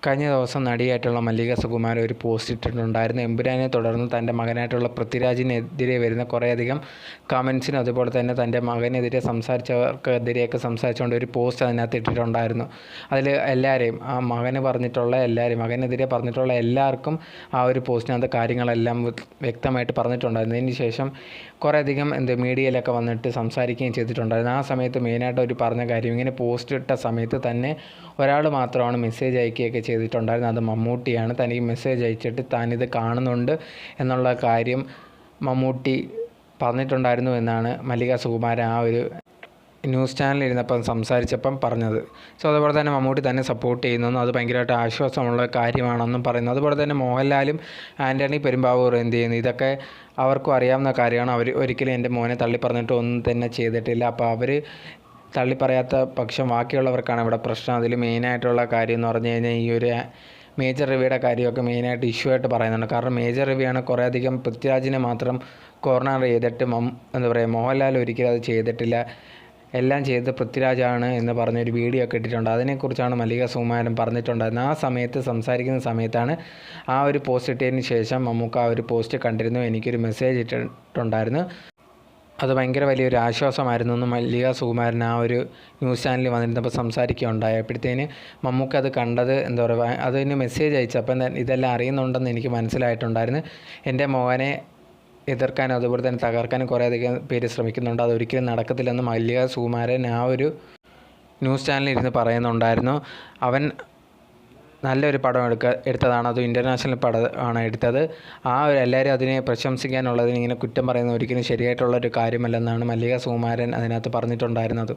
കഴിഞ്ഞ ദിവസം നടിയായിട്ടുള്ള മല്ലിക സുകുമാരൻ ഒരു പോസ്റ്റ് ഇട്ടിട്ടുണ്ടായിരുന്നു. എമ്പുരാനെ തുടർന്ന് തൻ്റെ മകനായിട്ടുള്ള പൃഥ്വിരാജിനെതിരെ വരുന്ന കുറേയധികം കമൻസിനും അതുപോലെ തന്നെ തൻ്റെ മകനെതിരെ സംസാരിച്ചവർക്കെതിരെയൊക്കെ സംസാരിച്ചുകൊണ്ട് ഒരു പോസ്റ്റ് അതിനകത്ത് ഇട്ടിട്ടുണ്ടായിരുന്നു. അതിൽ എല്ലാവരെയും മകനെതിരെ പറഞ്ഞിട്ടുള്ള എല്ലാവർക്കും ആ ഒരു പോസ്റ്റിനകത്ത് കാര്യങ്ങളെല്ലാം വ്യക്തമായിട്ട് പറഞ്ഞിട്ടുണ്ടായിരുന്നു. അതിന് ശേഷം കുറേയധികം മീഡിയയിലൊക്കെ വന്നിട്ട് സംസാരിക്കുകയും ചെയ്തിട്ടുണ്ടായിരുന്നു. ആ സമയത്ത് മെയിനായിട്ട് അവർ പറഞ്ഞ കാര്യം, ഇങ്ങനെ പോസ്റ്റ് ഇട്ട സമയത്ത് തന്നെ ഒരാൾ മാത്രമാണ് മെസ്സേജ് അയക്കുകയൊക്കെ ചെയ്തിട്ടുണ്ടായിരുന്നു. അത് മമ്മൂട്ടിയാണ്. തനിക്ക് മെസ്സേജ് അയച്ചിട്ട് താനിത് കാണുന്നുണ്ട് എന്നുള്ള കാര്യം മമ്മൂട്ടി പറഞ്ഞിട്ടുണ്ടായിരുന്നു എന്നാണ് മല്ലിക സുകുമാരൻ ആ ഒരു ന്യൂസ് ചാനലിൽ ഇരുന്നപ്പം സംസാരിച്ചപ്പം പറഞ്ഞത്. സോ അതുപോലെ തന്നെ മമ്മൂട്ടി തന്നെ സപ്പോർട്ട് ചെയ്യുന്നെന്നും അത് ഭയങ്കരമായിട്ട് ആശ്വാസമുള്ള കാര്യമാണെന്നും പറയുന്നു. അതുപോലെ തന്നെ മോഹൻലാലും ആൻ്റണി പെരുമ്പാവൂരും എന്ത് ചെയ്യുന്നു, ഇതൊക്കെ അവർക്കും അറിയാവുന്ന കാര്യമാണ്. അവർ ഒരിക്കലും എൻ്റെ മോനെ തള്ളി പറഞ്ഞിട്ട് ഒന്നും തന്നെ ചെയ്തിട്ടില്ല. അപ്പോൾ അവർ തള്ളിപ്പറയാത്ത പക്ഷം ബാക്കിയുള്ളവർക്കാണ് ഇവിടെ പ്രശ്നം. അതിൽ മെയിനായിട്ടുള്ള കാര്യം എന്ന് പറഞ്ഞു കഴിഞ്ഞാൽ ഈ ഒരു മേജർ രവിയുടെ കാര്യമൊക്കെ മെയിനായിട്ട് ഇഷ്യൂ ആയിട്ട് പറയുന്നുണ്ട്. കാരണം മേജർ രവിയാണ് കുറേയധികം പൃഥ്വിരാജിനെ മാത്രം കോർണർ ചെയ്തിട്ട് മോഹൻലാൽ ഒരിക്കലും അത് ചെയ്തിട്ടില്ല, എല്ലാം ചെയ്ത് പൃഥ്വിരാജാണ് എന്ന് പറഞ്ഞൊരു വീഡിയോ ഒക്കെ ഇട്ടിട്ടുണ്ട്. അതിനെക്കുറിച്ചാണ് മല്ലിക സുകുമാരൻ പറഞ്ഞിട്ടുണ്ടായിരുന്നത്. ആ സമയത്ത് സംസാരിക്കുന്ന സമയത്താണ് ആ ഒരു പോസ്റ്റ് ഇട്ടതിന് ശേഷം മമ്മൂക്ക ആ ഒരു പോസ്റ്റ് കണ്ടിരുന്നു, എനിക്കൊരു മെസ്സേജ് ഇട്ടിട്ടുണ്ടായിരുന്നു, അത് ഭയങ്കര വലിയൊരു ആശ്വാസമായിരുന്നു എന്ന് മല്ലിക സുകുമാരൻ ആ ഒരു ന്യൂസ് ചാനലിൽ വന്നിരുന്നപ്പോൾ സംസാരിക്കുകയുണ്ടായി. അപ്പോഴത്തേന് മമ്മൂക്ക അത് കണ്ടത് അതിന് മെസ്സേജ് അയച്ചപ്പം ഇതെല്ലാം അറിയുന്നുണ്ടെന്ന് എനിക്ക് മനസ്സിലായിട്ടുണ്ടായിരുന്നു. എൻ്റെ മോനെ എതിർക്കാനും അതുപോലെ തന്നെ തകർക്കാനും കുറേയധികം പേര് ശ്രമിക്കുന്നുണ്ട്, അതൊരിക്കലും നടക്കത്തില്ലെന്ന് മല്ലിക സുകുമാരൻ ആ ഒരു ന്യൂസ് ചാനലിൽ ഇരുന്ന് പറയുന്നുണ്ടായിരുന്നു. അവൻ നല്ലൊരു പടം എടുത്തതാണ്, അത് ഇൻ്റർനാഷണൽ പടമാണ് എടുത്തത്. എല്ലാവരും അതിനെ പ്രശംസിക്കാനുള്ളതിന് ഇങ്ങനെ കുറ്റം പറയുന്നത് ഒരിക്കലും ശരിയായിട്ടുള്ളൊരു കാര്യമല്ലെന്നാണ് മല്ലിക സുകുമാരൻ അതിനകത്ത് പറഞ്ഞിട്ടുണ്ടായിരുന്നത്.